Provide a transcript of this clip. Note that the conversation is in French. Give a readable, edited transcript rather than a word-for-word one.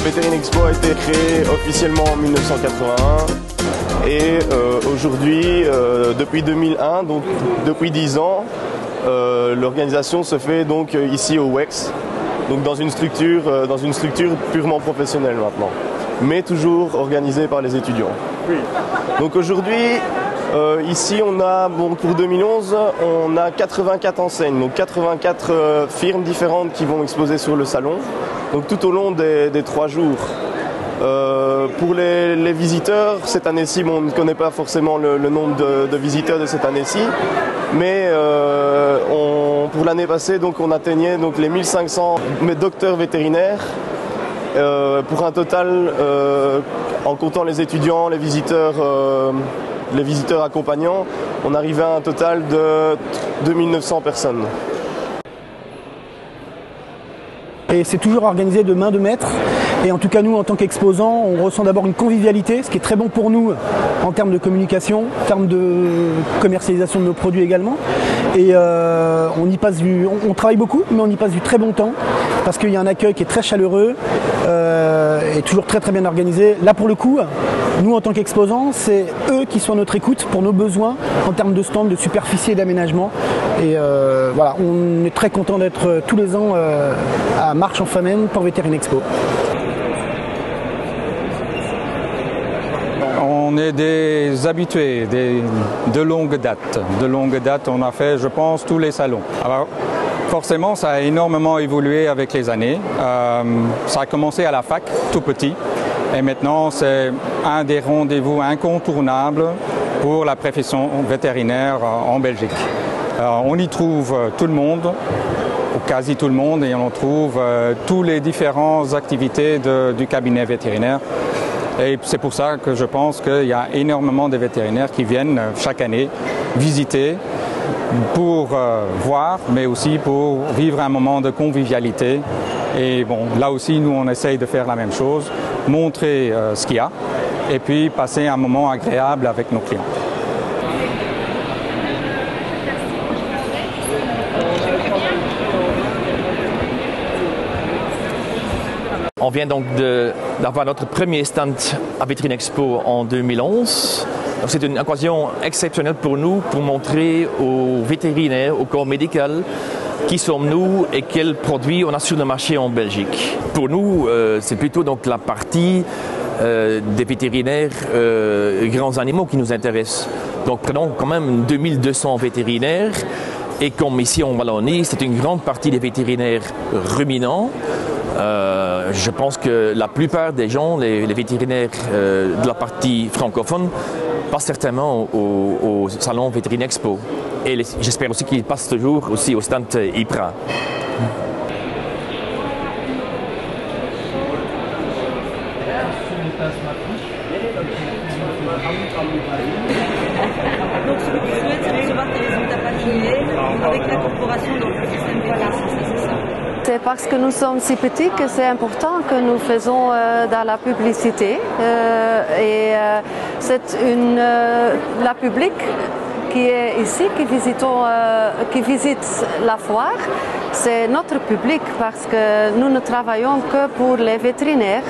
Vétérine Expo a été créée officiellement en 1981 et aujourd'hui, depuis 2001, donc depuis 10 ans, l'organisation se fait donc ici au WEX, donc dans une structure purement professionnelle maintenant, mais toujours organisée par les étudiants. Oui. Donc aujourd'hui, ici on a, bon, pour 2011, on a 84 enseignes, donc 84 firmes différentes qui vont exposer sur le salon. Donc tout au long des 3 jours. Pour les visiteurs, cette année-ci, bon, on ne connaît pas forcément le nombre de visiteurs de cette année-ci, mais pour l'année passée, donc, on atteignait donc, les 1500 docteurs vétérinaires pour un total, en comptant les étudiants, les visiteurs accompagnants, on arrivait à un total de 2900 personnes. Et c'est toujours organisé de main de maître. Et en tout cas, nous, en tant qu'exposants, on ressent d'abord une convivialité, ce qui est très bon pour nous en termes de communication, en termes de commercialisation de nos produits également. Et on travaille beaucoup, mais on y passe du très bon temps, parce qu'il y a un accueil qui est très chaleureux et toujours très très bien organisé. Là, pour le coup, nous, en tant qu'exposants, c'est eux qui sont à notre écoute pour nos besoins en termes de stand, de superficie et d'aménagement. Et voilà, on est très content d'être tous les ans à Marche-en-Famenne pour Vétérine Expo. On est des habitués de longue date. De longue date, on a fait, je pense, tous les salons. Alors, forcément, ça a énormément évolué avec les années. Ça a commencé à la fac, tout petit. Et maintenant, c'est un des rendez-vous incontournables pour la profession vétérinaire en Belgique. On y trouve tout le monde, ou quasi tout le monde, et on trouve toutes les différentes activités du cabinet vétérinaire. Et c'est pour ça que je pense qu'il y a énormément de vétérinaires qui viennent chaque année visiter pour voir, mais aussi pour vivre un moment de convivialité. Et bon, là aussi, nous, on essaye de faire la même chose, montrer ce qu'il y a, et puis passer un moment agréable avec nos clients. On vient donc d'avoir notre premier stand à Vétérine Expo en 2011. C'est une occasion exceptionnelle pour nous pour montrer aux vétérinaires, au corps médical, qui sommes-nous et quels produits on a sur le marché en Belgique. Pour nous, c'est plutôt donc la partie des vétérinaires grands animaux qui nous intéresse. Donc prenons quand même 2200 vétérinaires. Et comme ici en Wallonie, c'est une grande partie des vétérinaires ruminants. Je pense que la plupart des gens, les vétérinaires de la partie francophone, passent certainement au salon Vétérine Expo. Et j'espère aussi qu'ils passent toujours aussi au stand IPRA. Donc ce que tu souhaites, c'est recevoir tes résultats papier avec l'incorporation dans le système PLAS, c'est ça? C'est parce que nous sommes si petits que c'est important que nous faisons dans la publicité. C'est la public qui est ici, qui visite la foire. C'est notre public parce que nous ne travaillons que pour les vétérinaires.